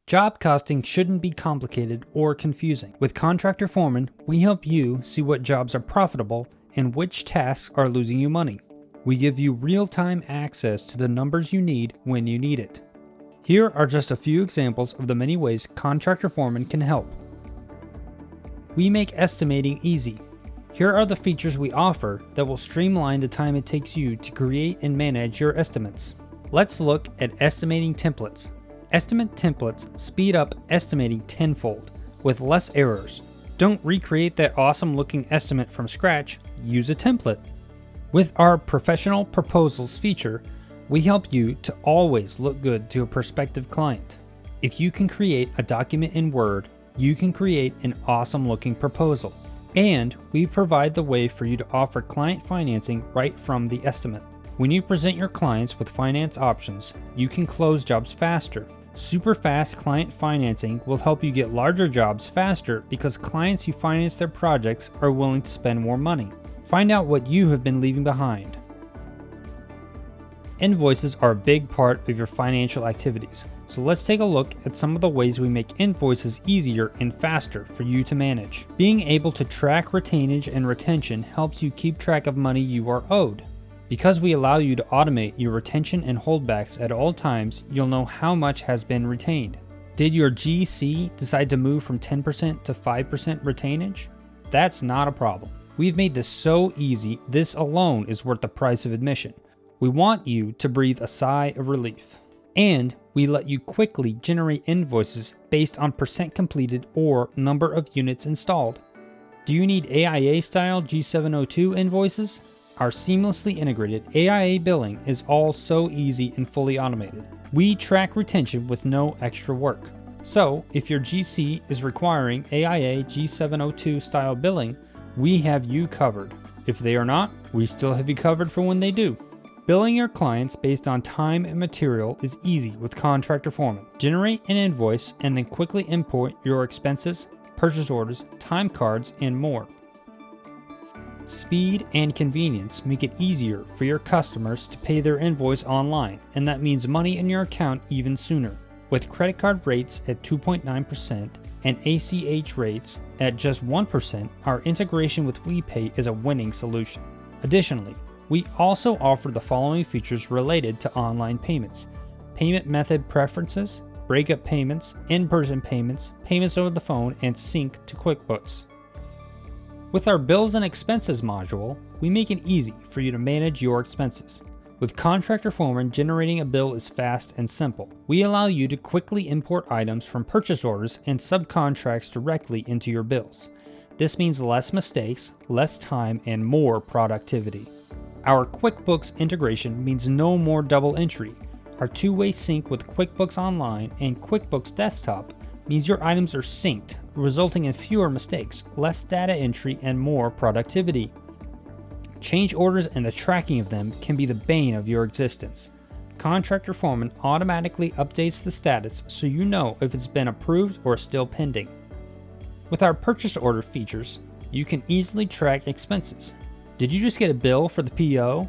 Job costing shouldn't be complicated or confusing. With Contractor Foreman, we help you see what jobs are profitable and which tasks are losing you money. We give you real-time access to the numbers you need when you need it. Here are just a few examples of the many ways Contractor Foreman can help. We make estimating easy. Here are the features we offer that will streamline the time it takes you to create and manage your estimates. Let's look at estimating templates. Estimate templates speed up estimating tenfold with less errors. Don't recreate that awesome looking estimate from scratch, use a template. With our professional proposals feature, we help you to always look good to a prospective client. If you can create a document in Word, you can create an awesome looking proposal. And we provide the way for you to offer client financing right from the estimate. When you present your clients with finance options, you can close jobs faster. Super fast client financing will help you get larger jobs faster because clients who finance their projects are willing to spend more money. Find out what you have been leaving behind. Invoices are a big part of your financial activities, so let's take a look at some of the ways we make invoices easier and faster for you to manage. Being able to track retainage and retention helps you keep track of money you are owed. Because we allow you to automate your retention and holdbacks at all times, you'll know how much has been retained. Did your GC decide to move from 10% to 5% retainage? That's not a problem. We've made this so easy, this alone is worth the price of admission. We want you to breathe a sigh of relief. And we let you quickly generate invoices based on percent completed or number of units installed. Do you need AIA-style G702 invoices? Our seamlessly integrated AIA billing is all so easy and fully automated. We track retention with no extra work. So, if your GC is requiring AIA G702 style billing, we have you covered. If they are not, we still have you covered for when they do. Billing your clients based on time and material is easy with Contractor Foreman. Generate an invoice and then quickly import your expenses, purchase orders, time cards, and more. Speed and convenience make it easier for your customers to pay their invoice online, and that means money in your account even sooner. With credit card rates at 2.9% and ACH rates at just 1%, our integration with WePay is a winning solution. Additionally, we also offer the following features related to online payments: payment method preferences, breakup payments, in-person payments, payments over the phone, and sync to QuickBooks. With our Bills and Expenses module, we make it easy for you to manage your expenses. With Contractor Foreman, generating a bill is fast and simple. We allow you to quickly import items from purchase orders and subcontracts directly into your bills. This means less mistakes, less time, and more productivity. Our QuickBooks integration means no more double entry. Our two-way sync with QuickBooks Online and QuickBooks Desktop means your items are synced, resulting in fewer mistakes, less data entry, and more productivity. Change orders and the tracking of them can be the bane of your existence. Contractor Foreman automatically updates the status so you know if it's been approved or still pending. With our purchase order features, you can easily track expenses. Did you just get a bill for the PO?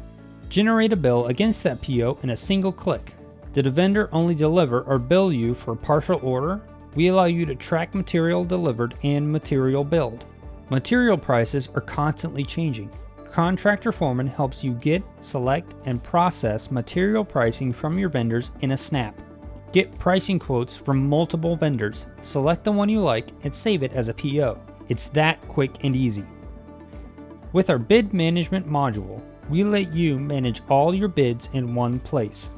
Generate a bill against that PO in a single click. Did a vendor only deliver or bill you for a partial order? We allow you to track material delivered and material billed. Material prices are constantly changing. Contractor Foreman helps you get, select, and process material pricing from your vendors in a snap. Get pricing quotes from multiple vendors, select the one you like, and save it as a PO. It's that quick and easy. With our bid management module, we let you manage all your bids in one place.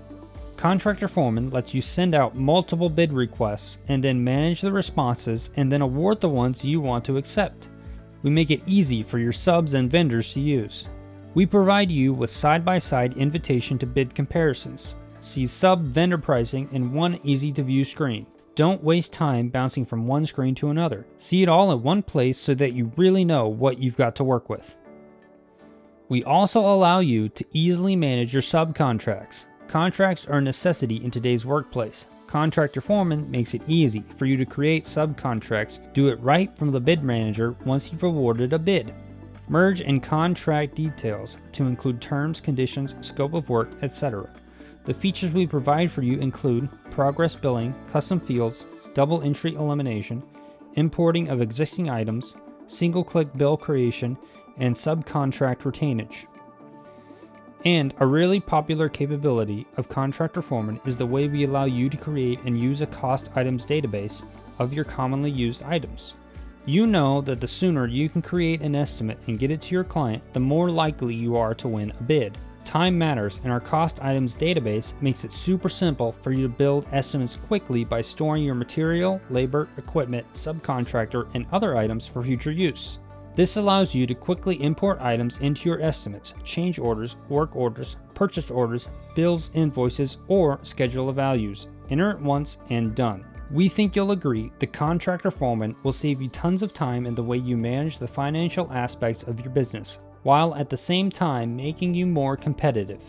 Contractor Foreman lets you send out multiple bid requests and then manage the responses and then award the ones you want to accept. We make it easy for your subs and vendors to use. We provide you with side-by-side invitation to bid comparisons. See sub-vendor pricing in one easy-to-view screen. Don't waste time bouncing from one screen to another. See it all in one place so that you really know what you've got to work with. We also allow you to easily manage your subcontracts. Contracts are a necessity in today's workplace. Contractor Foreman makes it easy for you to create subcontracts. Do it right from the bid manager once you've awarded a bid. Merge and contract details to include terms, conditions, scope of work, etc. The features we provide for you include progress billing, custom fields, double entry elimination, importing of existing items, single-click bill creation, and subcontract retainage. And a really popular capability of Contractor Foreman is the way we allow you to create and use a cost items database of your commonly used items. You know that the sooner you can create an estimate and get it to your client, the more likely you are to win a bid. Time matters, and our cost items database makes it super simple for you to build estimates quickly by storing your material, labor, equipment, subcontractor, and other items for future use. This allows you to quickly import items into your estimates, change orders, work orders, purchase orders, bills, invoices, or schedule of values. Enter it once and done. We think you'll agree the Contractor Foreman will save you tons of time in the way you manage the financial aspects of your business, while at the same time making you more competitive.